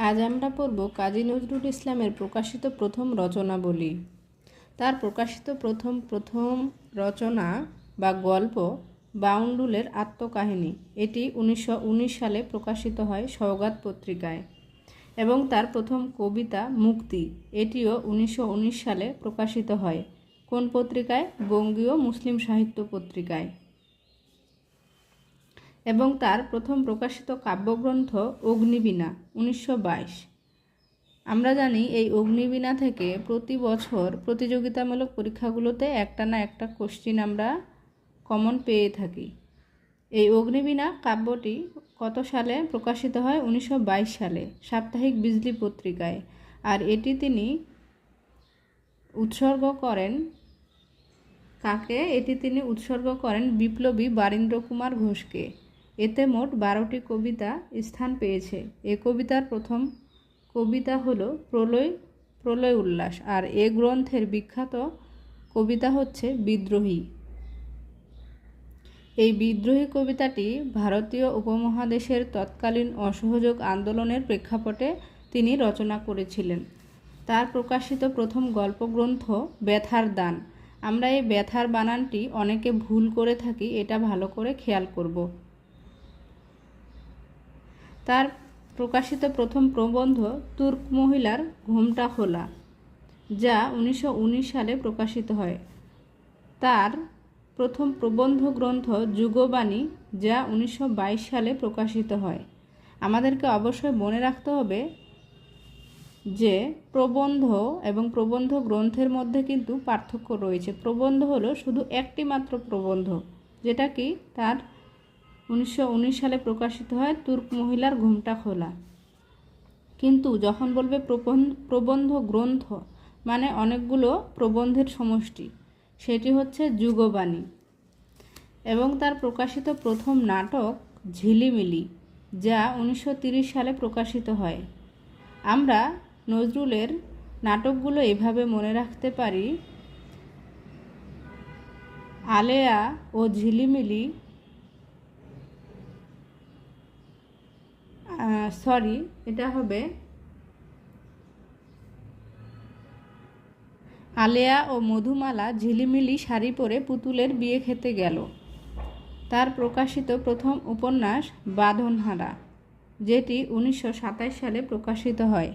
আজ আমরা পড়ব কাজী নজরুল ইসলামের প্রকাশিত প্রথম রচনাবলী। তার প্রকাশিত প্রথম রচনা বা গল্প বাউন্ডুলের আত্মকাহিনী। এটি 1919 সালে প্রকাশিত হয় সওগাত পত্রিকায়। এবং তার প্রথম কবিতা মুক্তি, এটিও 1919 সালে প্রকাশিত হয়। কোন পত্রিকায়? বঙ্গীয় মুসলিম সাহিত্য পত্রিকায়। এবং তার প্রথম প্রকাশিত কাব্যগ্রন্থ অগ্নিবীণা 1922। আমরা জানি এই অগ্নিবীণা থেকে প্রতি বছর প্রতিযোগিতামূলক পরীক্ষাগুলোতে একটা না একটা কোশ্চিন আমরা কমন পেয়ে থাকি। এই অগ্নিবীণা কাব্যটি কত সালে প্রকাশিত হয়? 1922 সালে সাপ্তাহিক বিজলি পত্রিকায়। আর এটি তিনি উৎসর্গ করেন কাকে? এটি তিনি উৎসর্গ করেন বিপ্লবী বারীন্দ্র কুমার ঘোষকে। এতে মোট 12টি কবিতা স্থান পেয়েছে। এ কবিতার প্রথম কবিতা হলো প্রলয় উল্লাস। আর এ গ্রন্থের বিখ্যাত কবিতা হচ্ছে বিদ্রোহী। এই বিদ্রোহী কবিতাটি ভারতীয় উপমহাদেশের তৎকালীন অসহযোগ আন্দোলনের প্রেক্ষাপটে তিনি রচনা করেছিলেন। তার প্রকাশিত প্রথম গল্পগ্রন্থ ব্যথার দান। আমরা এই ব্যথার বানানটি অনেকে ভুল করে থাকি, এটা ভালো করে খেয়াল করব। তার প্রকাশিত প্রথম প্রবন্ধ তুর্ক মহিলার ঘোমটা খোলা, যা 1919 সালে প্রকাশিত হয়। তার প্রথম প্রবন্ধ গ্রন্থ যুগবাণী, যা 1922 সালে প্রকাশিত হয়। আমাদেরকে অবশ্যই মনে রাখতে হবে যে প্রবন্ধ এবং প্রবন্ধ গ্রন্থের মধ্যে কিন্তু পার্থক্য রয়েছে। প্রবন্ধ হলো শুধু একটি মাত্র প্রবন্ধ, যেটা কি তার 1919 সালে প্রকাশিত হয় তুর্ক মহিলার ঘোমটা খোলা। কিন্তু যখন বলবে প্রবন্ধ গ্রন্থ, মানে অনেকগুলো প্রবন্ধের সমষ্টি, সেটি হচ্ছে যুগবাণী। এবং তার প্রকাশিত প্রথম নাটক ঝিলিমিলি, যা 1930 সালে প্রকাশিত হয়। আমরা নজরুলের নাটকগুলো এভাবে মনে রাখতে পারি: আলেয়া ও ঝিলিমিলি, এটা হবে আলেয়া ও মধুমালা ঝিলিমিলি শাড়ি পরে পুতুলের বিয়ে খেতে গেল। তার প্রকাশিত প্রথম উপন্যাস বাঁধনহারা, যেটি 1927 সালে প্রকাশিত হয়।